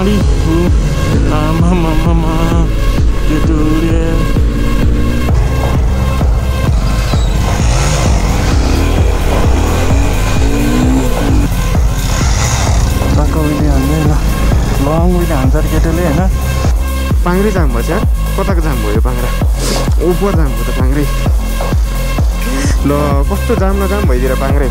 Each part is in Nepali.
पहाडी आमा केटुले उहिले हाल्ने लङ उहिले हान्छ केटोले होइन पाङ्ग्रे जाम भएछ कताको जाम भयो पाङ्ग्रा ओपर जाम भयो त पाङ्ग्रे ल कस्तो जाम न जाम भइदिएर पाङ्ग्रे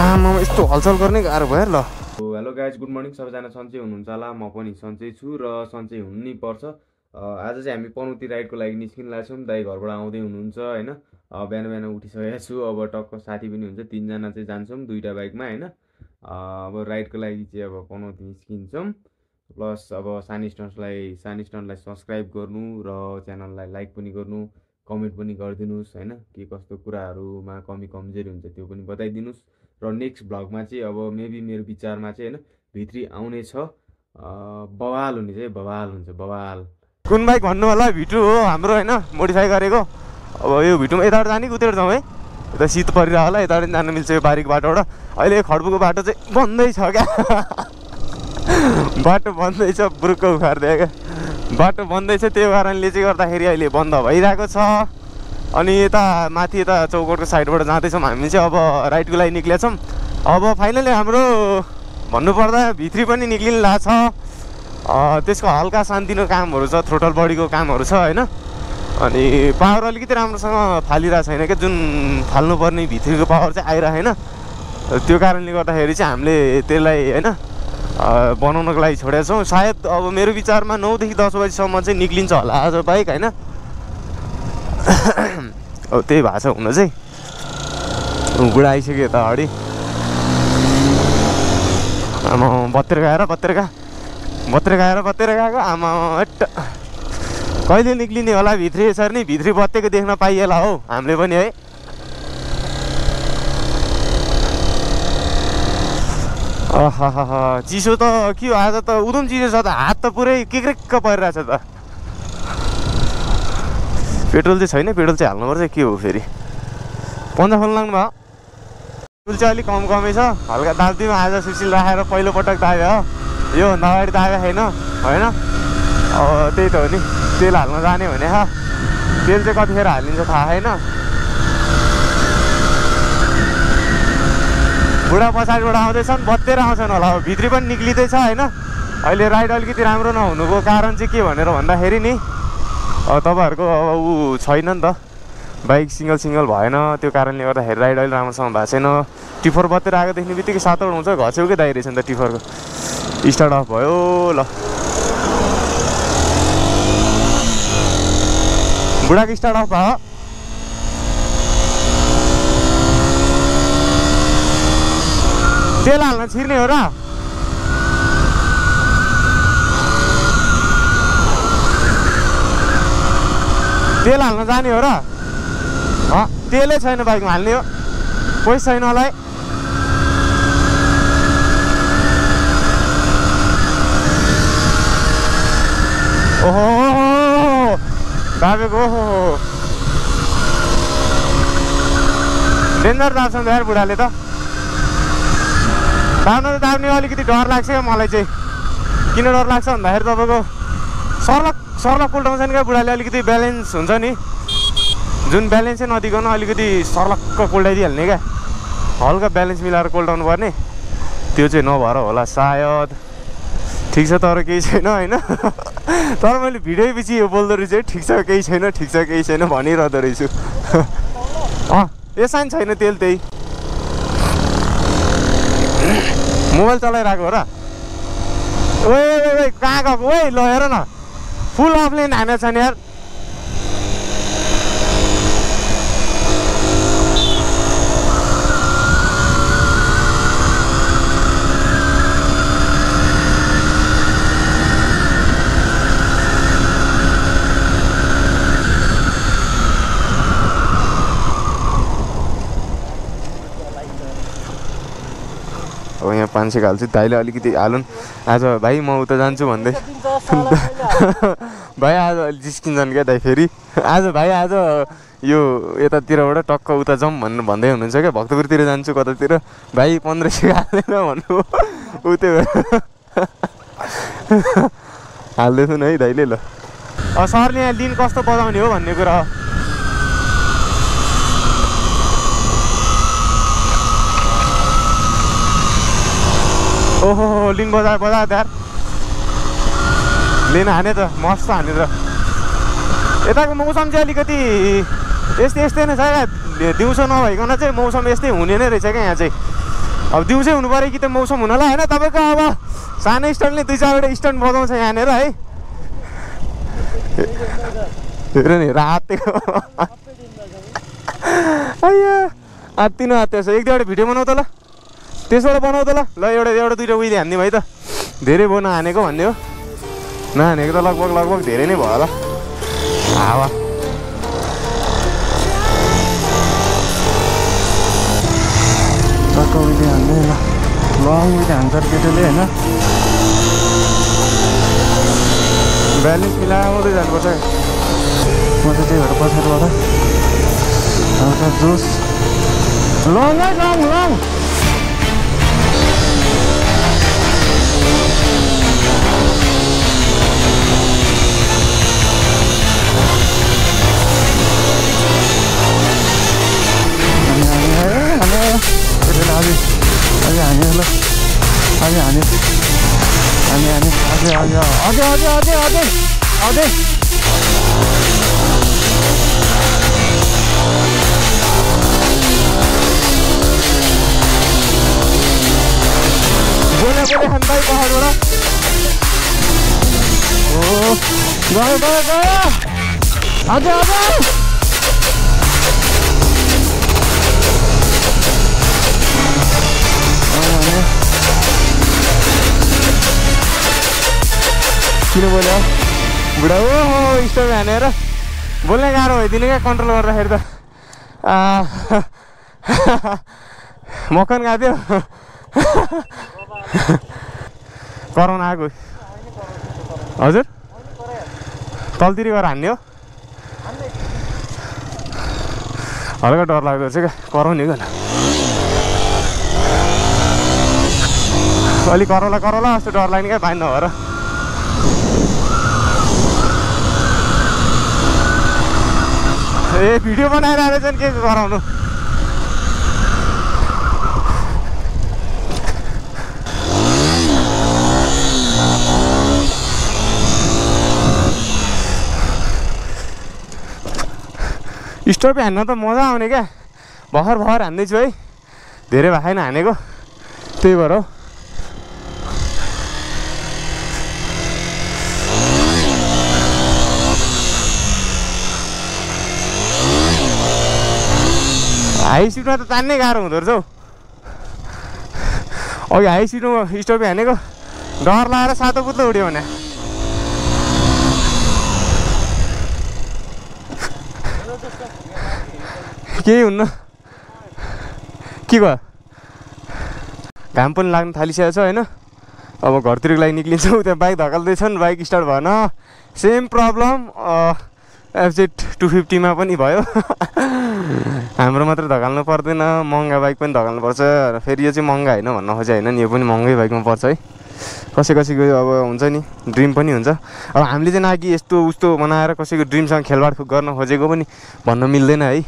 आमा यस्तो हलचल गर्ने गाह्रो भयो ल हेलो गाइज गुड मर्निङ सबैजना सन्चै हुनुहुन्छ होला म पनि सन्चै छु र सन्चै हुनु नै पर्छ आज चाहिँ हामी पनौती राइडको लागि निस्किन लाग्छौँ दाइ घरबाट आउँदै हुनुहुन्छ होइन बिहान बिहान उठिसकेको छु अब टक्क साथी पनि हुन्छ 3 जना चाहिँ जान्छौँ 2टा बाइकमा होइन अब राइडको लागि चाहिँ अब पनौती निस्किन्छौँ प्लस अब सानी स्टन्टलाई सब्सक्राइब गर्नु र च्यानललाई लाइक पनि गर्नु कमेन्ट पनि गरिदिनुहोस् होइन के कस्तो कुराहरूमा कमी कमजोरी हुन्छ त्यो पनि बताइदिनुहोस् र नेक्स्ट भ्लगमा चाहिँ अब मेबी मेरो विचारमा चाहिँ होइन भित्री आउने छ बवाल हुने चाहिँ बवाल हुन्छ बवाल कुन बाइक भन्नु होला भिटु हो हाम्रो होइन मोडिफाई गरेको अब यो भिटुमा यताबाट जाने कि उतिर जाउँ है यता शीत परिरहेको होला यताबाट जानु मिल्छ यो बारीको बाटोबाट अहिले खड्बुको बाटो चाहिँ बन्दै छ क्या बाटो बन्दैछ बुर्को उखार्दै क्या बाटो बन्दैछ त्यो कारणले चाहिँ गर्दाखेरि अहिले बन्द भइरहेको छ अनि यता माथि यता चौकोटको साइडबाट जाँदैछौँ हामी चाहिँ अब राइडको लागि निक्लेछौँ अब फाइनली हाम्रो भन्नुपर्दा भित्री पनि निक्लिनु लाग्छ त्यसको हल्का सानतिनो कामहरू छ थ्रोटल बडीको कामहरू छ होइन अनि पावर अलिकति राम्रोसँग फालिरहेको छैन क्या जुन फाल्नुपर्ने भित्रीको पावर चाहिँ आइरहेको छैन त्यो कारणले गर्दाखेरि चाहिँ हामीले त्यसलाई होइन बनाउनको लागि छोडेका छौँ सायद अब मेरो विचारमा 9 देखि 10 बजीसम्म चाहिँ निक्लिन्छ होला आज बाइक होइन अब त्यही भएको छ हुन चाहिँ बुढा आइसक्यो यता अगाडि आमा बत्तेर गएको आमा कहिले निक्लिने होला भित्री यसरी नै भित्री बत्तेको देख्न पाइएला हौ हामीले पनि है चिसो त के हो आज त उदम चिसो छ त हात त पुरै केक्रेक्क परिरहेछ त पेट्रोल चाहिँ छैन पेट्रोल चाहिँ हाल्नुपर्छ के हो फेरि पन्जा खोल्नु लाग्नु भयो पेट्रोल चाहिँ अलिक कमै छ हल्का दाब्दीमा आज सुसिल राखेर पहिलोपटक दाब्यो हो योभन्दा अगाडि दाब्यो छैन होइन अब त्यही त हो नि तेल हाल्न जाने भने तेल चाहिँ कतिखेर हालिन्छ थाहा छैन बुढा पछाडिबाट आउँदैछन् बत्तेर आउँछन् होला अब भित्री पनि निक्लिँदैछ होइन अहिले राइड अलिकति राम्रो नहुनुको कारण चाहिँ के भनेर भन्दाखेरि नि तपाईँहरूको अब ऊ छैन नि त बाइक सिङ्गल भएन त्यो कारणले गर्दाखेरि राइड अहिले राम्रोसँग भएको छैन टिफर बत्तेर आएको देख्ने बित्तिकै 7 वटा हुन्छ घछेउकै दाइ रहेछ नि त टिफरको स्टार्ट अफ भयो ल बुढाको स्टार्ट अफ भयो तेल हाल्न छिर्ने हो र तेल हाल्न जाने हो र तेलै छैन बाइकमा हाल्ने हो पैसा छैन होला है ओहो दाबेको ओहो डेन्जर दाब्छन् यार बुढाले त दाब्ने अलिकति डर लाग्छ क्या मलाई चाहिँ किन डर लाग्छ भन्दाखेरि तपाईँको सर्लक उल्टाउँछ नि क्या बुढाले अलिकति ब्यालेन्स हुन्छ नि जुन ब्यालेन्सै नदिकन अलिकति सर्लक्क कोल्टाइदिइहाल्ने क्या हल्का ब्यालेन्स मिलाएर कोल्टाउनु पर्ने त्यो चाहिँ नभएर होला सायद ठिक छ तर केही छैन होइन तर मैले भिडियो पछि यो बोल्दो रहेछु ठिक छ केही छैन भनिरहँदो रहेछु यसै छैन तेल त्यही मोबाइल चलाइरहेको हो र ओए कहाँ गएको ओए ल हेर न फुल अफलाइन हानेको छ नि यार अब यहाँ 500 हाल्छु दाइले अलिकति हालुन् आज भाइ म उता जान्छु भन्दै भाइ आज अलि जिस्किन्छन् क्या दाइ फेरि आज भाइ आज यो यतातिरबाट टक्क उता जाउँ भन्दै हुनुहुन्छ क्या भक्तपुरतिर जान्छु कतातिर भाइ 1500 हाल्दैन भन्नु उ त्यो हाल्दैछु नि है दाइले ल सरले यहाँ लिन कस्तो बजाउने हो भन्ने कुरा हो ओहो लिन बजा यार लिन हाने त मस्त हाने त यताको मौसम चाहिँ अलिकति यस्तै नै छ क्या दिउँसो नभइकन चाहिँ मौसम यस्तै हुने नै रहेछ क्या यहाँ चाहिँ अब दिउँसै हुनु पऱ्यो कि त मौसम हुनलाई होइन तपाईँको अब सानो स्टन्टले 2-4वटा स्टन्ट बजाउँछ यहाँनिर है हेर नि रातेको आत्तिनु आत्तिएको छ 1-2वटा भिडियो बनाऊ त ल त्यसबाट बनाऊ त ल एउटा 2टा उहिले हान्ने भाइ त धेरै भयो नहानेको भन्ने हो नहानेको त लगभग धेरै नै भयो होला हावा टक्क उहिले हान्ने ल लङ उहिले हान्छ केटोले होइन ब्यालेन्स मिलाउँदै जानुपर्छ म चाहिँ त्यही भएर पछाडिबाट हल्का जोस लङ है लङ अझै बोले खान्दै पहाडबाट गयो अझै किन बोल्यो बुढा हो स्टोभ हानेर बोल्ने गाह्रो भइदिने क्या कन्ट्रोल गर्दाखेरि त मक्खन गएको थियो कराउन आएको हजुर तलतिर गएर हान्ने हो हल्का डर लाग्दो रहेछ क्या कराउने क्या अलिक कराउला जस्तो डर लाग्ने क्या बाहिर नभएर ए भिडियो बनाइरहेको रहेछन् के गराउनु स्टोभ हान्न त मजा आउने क्या भर्खर हान्दैछु है धेरै भएको छैन हानेको त्यही भएर हो हाई स्पिडमा त तान्नै गाह्रो हुँदो रहेछ हौ अघि हाई स्पिडमा स्टोभ हानेको डर लगाएर सातो पुत्लो उड्यो भने केही हुन्न के भयो घाम पनि लाग्न थालिसकेको छ होइन अब घरतिरको लागि निक्लिन्छौँ त्यहाँ बाइक धकाल्दैछन् बाइक स्टार्ट भएन सेम प्रब्लम FZ 250 मा पनि भयो हाम्रो मात्र धकाल्नु पर्दैन महँगा बाइक पनि धकाल्नुपर्छ फेरि यो चाहिँ महँगा होइन भन्न खोजे होइन नि यो पनि महँगै बाइकमा पर्छ है कसैको अब हुन्छ नि ड्रिम पनि हुन्छ अब हामीले चाहिँ नाकि यस्तो उस्तो बनाएर कसैको ड्रिमसँग खेलबाड गर्न खोजेको पनि भन्न मिल्दैन है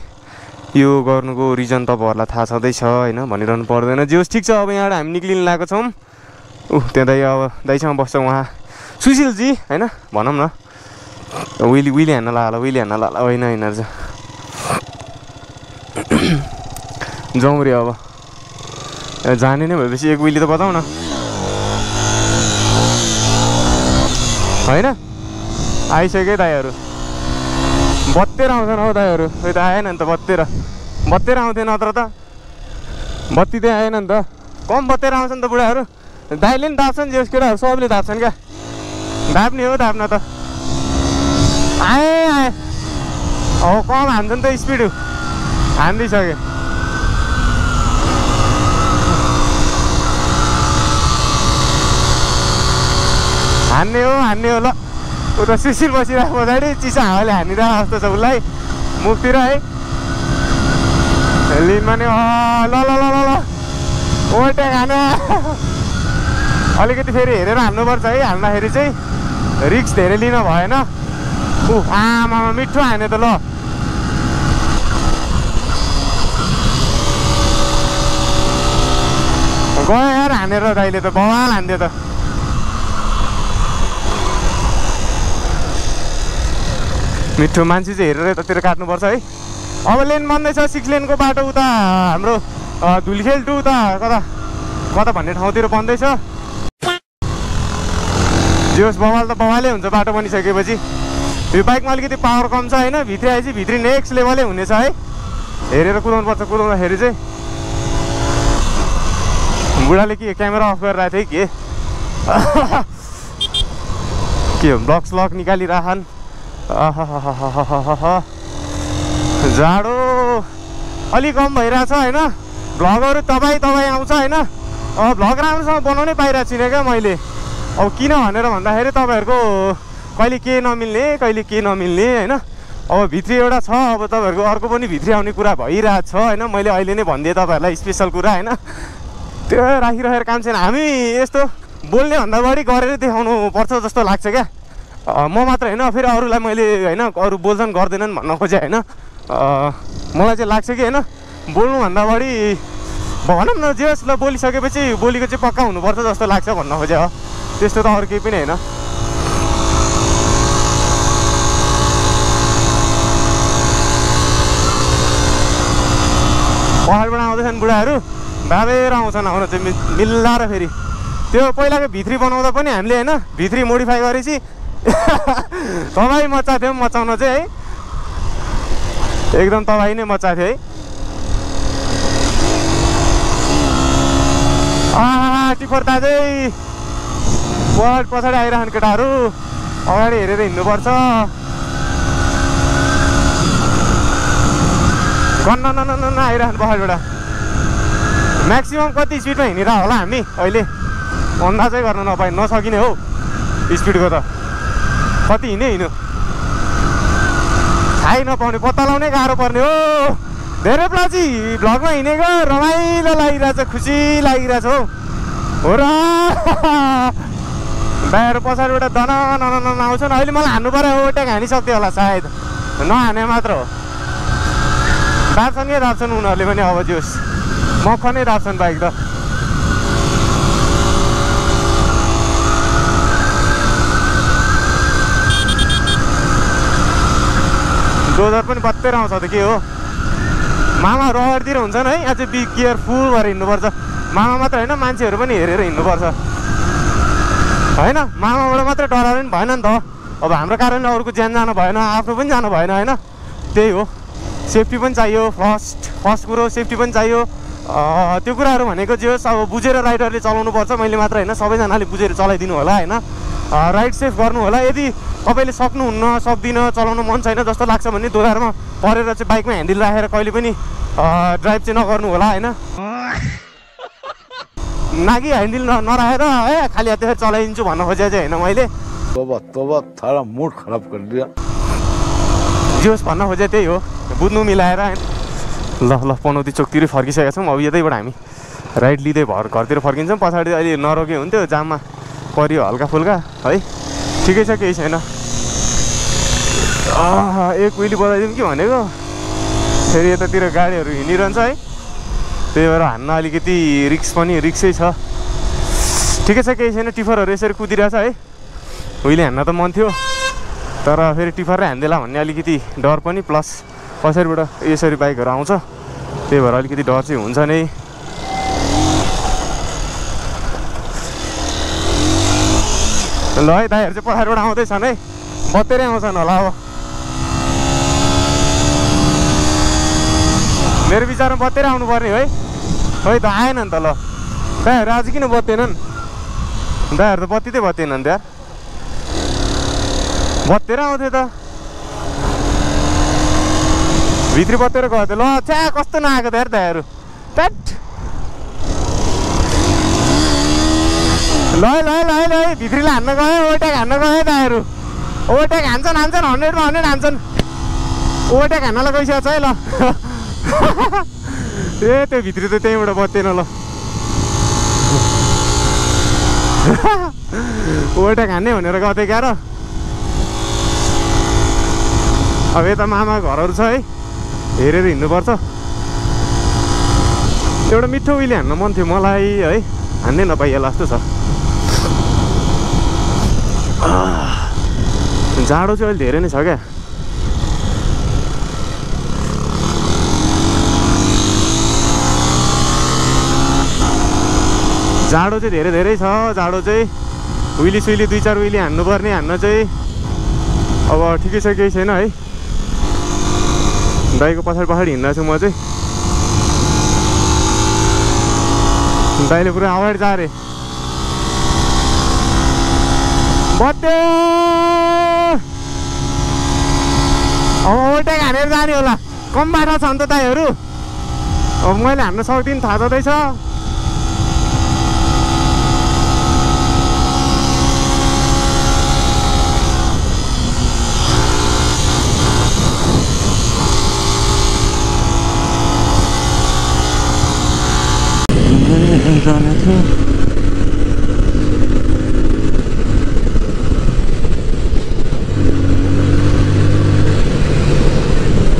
यो गर्नुको रिजन तपाईँहरूलाई थाहा छँदैछ होइन भनिरहनु पर्दैन जे होस् ठिक छ अब यहाँबाट हामी निक्लिन लागेको छौँ त्यहाँ दाइ अब दाइसँग बस्छ उहाँ सुशीलजी होइन भनौँ न विली हान्न ला होइन रहेछ जाउँ रे अब जाने नै भएपछि एक विली त बताऊ न होइन आइसक्यो दाइहरू बत्तेर आउँछन् हौ दाइहरू खै त आएन नि त बत्तेर आउँथ्यो नत्र त बत्ती चाहिँ आएन नि त कम बत्तेर आउँछन् त बुढाहरू दाइले नि दाप्छन् जेस केटाहरू सबले दाप्छन् क्या दाप्ने हो दाप्न त आए अब कम हान्छन् त स्पिड हान्दिसक्यो हान्ने हो ल उता सुशील बसिरहेको पछाडि चिसो हावाले हानिरहेको जस्तो छ उसलाई मुखतिर है लिनमा नि ल ओभरटेक हान अलिकति फेरि हेरेर हाल्नुपर्छ है। हाल्दाखेरि चाहिँ रिक्स धेरै लिन भएन। आमा मिठो हाने त ल। गयो यार हानेर दाइले त बवाल हान्दियो त। मिठो मान्छे चाहिँ हेरेर यतातिर काट्नुपर्छ है। अब लेन बन्दैछ 6 लेनको बाटो उता हाम्रो धुलिखेल टु उता कता कता भन्ने ठाउँतिर बन्दैछ। जोस् बवाल त बवालै हुन्छ बाटो बनिसकेपछि। यो बाइकमा अलिकति पावर कम छ होइन। भित्री आएपछि भित्री नेक्स्ट लेभलै हुनेछ है। हेरेर कुदाउनुपर्छ। कुदाउँदाखेरि चाहिँ बुढाले के क्यामेरा अफ गरिरहेको थियो के हो ब्लक स्लक निकालिराखन्। जाडो अलिक कम भइरहेछ होइन। भ्लगहरू तपाईँ आउँछ होइन। भ्लग राम्रोसँग बनाउनै पाइरहेको छुइनँ क्या मैले। अब किन भनेर भन्दाखेरि तपाईँहरूको कहिले के नमिल्ने कहिले के नमिल्ने होइन। अब भित्री एउटा छ। अब तपाईँहरूको अर्को पनि भित्री आउने कुरा भइरहेको छ होइन। मैले अहिले नै भनिदिएँ तपाईँहरूलाई स्पेसल कुरा होइन। त्यो राखिरहेर काम छैन। हामी यस्तो बोल्ने भन्दा बढी गरेर देखाउनु पर्छ जस्तो लाग्छ क्या। म मात्र होइन फेरि अरूलाई मैले होइन अरू बोल्छन् गर्दैनन् भन्न खोजेँ होइन। मलाई चाहिँ लाग्छ कि होइन बोल्नुभन्दा बढी भनौँ न जे होस् ल बोलिसकेपछि बोलीको चाहिँ पक्का हुनुपर्छ जस्तो लाग्छ भन्न खोजेँ हो। त्यस्तो त अरू केही पनि होइन। पहाडबाट आउँदैछन् बुढाहरू दाबेर आउँछन्। आउन चाहिँ मिल्लाएर फेरि त्यो पहिलाको भित्री बनाउँदा पनि हामीले होइन भित्री मोडिफाई गरेपछि तबाही मच्चा थियो मचाउन चाहिँ है। एकदम तबाही नै मच्चा थियो है। टिफर दाजै पछाडि आइरहन् केटाहरू। अगाडि हेरेर हिँड्नुपर्छ। गन्न आइरहन् पछाडिबाट। म्याक्सिमम् कति स्पिडमा हिँडिरह होला हामी अहिले अन्दाजै गर्न नसकिने हो स्पिडको त। कति हिँड्यो थाहै नपाउने पत्ता लगाउनै गाह्रो पर्ने हो। धेरै प्लाजी भ्लगमा हिँडेको रमाइलो लागिरहेछ खुसी लागिरहेछ हो र। दाइहरू पछाडिबाट दन आउँछन्। अहिले मलाई हान्नु पऱ्यो ओभरटेक हानिसक्थ्यो होला सायद नहाने मात्र हो। दाबसँगै दाब्छन् उनीहरूले पनि। अब जोस् मखनै दाब्छन् बाइक त। डोजर पनि बत्तेर आउँछ त के हो। मामाहरू अगाडितिर हुन्छन् है। अझै बी केयरफुल भएर हिँड्नुपर्छ। मामा मात्र होइन मान्छेहरू पनि हेरेर हिँड्नुपर्छ होइन। मामाबाट मात्रै डराएर पनि भएन नि त। अब हाम्रो कारणले अरूको ज्यान जानु भएन आफ्नो पनि जानु भएन होइन। त्यही हो सेफ्टी पनि चाहियो। फर्स्ट कुरो सेफ्टी पनि चाहियो। त्यो कुराहरू भनेको जे होस् अब बुझेर राइडरले चलाउनु पर्छ। मैले मात्र होइन सबैजनाले बुझेर चलाइदिनु होला होइन। राइड सेफ गर्नु होला। यदि तपाईँले सक्नुहुन्न सक्दिनँ चलाउनु मन छैन जस्तो लाग्छ भने दोधारमा परेर चाहिँ बाइकमा ह्यान्डल राखेर कहिले पनि ड्राइभ चाहिँ नगर्नु होला होइन। नाकि ह्यान्डल नराखेर है खालि हातले चलाइदिन्छु भन्न खोजेको चाहिँ होइन मैले। थारा मुड खराब गरिदियो। जे होस् भन्न खोजेँ त्यही हो बुझ्नु मिलाएर होइन। ल पनौती चोकतिरै फर्किसकेका छौँ। अब यतैबाट हामी राइड लिँदै घरतिर फर्किन्छौँ। पछाडि अहिले नरोके हुन्थ्यो जाममा परियो हल्का फुल्का है। ठिकै छ केही छैन। एक उइली बजाइदिउँ कि भनेको फेरि यतातिर गाडीहरू हिँडिरहन्छ है। त्यही भएर हान्न अलिकति रिक्सै छ। ठिकै छ केही छैन। टिफरहरू यसरी कुदिरहेछ है। उहिले हान्न त मन थियो तर फेरि टिफरै हान्देला भन्ने अलिकति डर पनि प्लस पछाडिबाट यसरी बाइकहरू आउँछ त्यही भएर अलिकति डर चाहिँ हुन्छ नै। ल है दाइहरू चाहिँ पछाडिबाट आउँदैछन् है। बत्तेरै आउँछन् होला। अब मेरो विचारमा बत्तेरै आउनु पर्ने है। खै त आएन नि त। ल दाइहरू आज किन बत्तेनन्। दाइहरू त बत्ती चाहिँ बत्तेनन् त्यहाँ बत्तेर आउँथ्यो त। भित्री बत्तेर गयो त। ल च्या कस्तो नआएको त यार दाइहरू प्याट। ल भित्रीलाई हान्न गयो ओभरटेक हान्न गयो दाइहरू। ओभरटेक हान्छन् 100मा 100 हान्छन्। ओभरटेक हान्नलाई गइसकेको छ है। ल त्यो भित्री त त्यहीँबाट बत्तेन। ल ओभरटेक हान्ने भनेर गएको क्या र अब यता मामा घरहरू छ है हेरेर हिँड्नुपर्छ एउटा मिठो उहिले हान्न मन थियो मलाई है हान्नै नपाइएला जस्तो छ जाडो चाहिँ अहिले धेरै नै छ क्या जाडो चाहिँ धेरै धेरै छ जाडो चाहिँ उइली सुइली 2-4 उइली हान्नुपर्ने हान्न चाहिँ अब ठिकै छ केही छैन है दाइको पछाडि पछाडि हिँड्दा छु म चाहिँ दाइले पुरा अगाडि जा रे बत्ते अब ओभरटेक हानेर जाने होला कम बाटो छ नि त दाइहरू अब मैले हान्न सक्दिनँ थाहा छँदैछ जाने थियो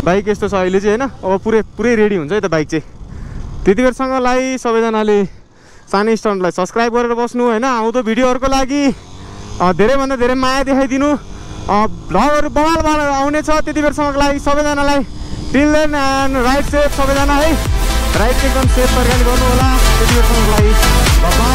बाइक यस्तो छ अहिले चाहिँ होइन अब पुरै रेडी हुन्छ है त बाइक चाहिँ त्यति बेरसँगलाई सबैजनाले सानो स्टन्टलाई सब्सक्राइब गरेर बस्नु होइन आउँदो भिडियोहरूको लागि धेरैभन्दा धेरै माया देखाइदिनु भ्लगहरू बवाल आउनेछ त्यति बेरसम्मको लागि सबैजनालाई till then and ride safe सबैजना है राइड एकदम सेफ प्रकारले गर्नु होला त्यति बेरसम्मको लागि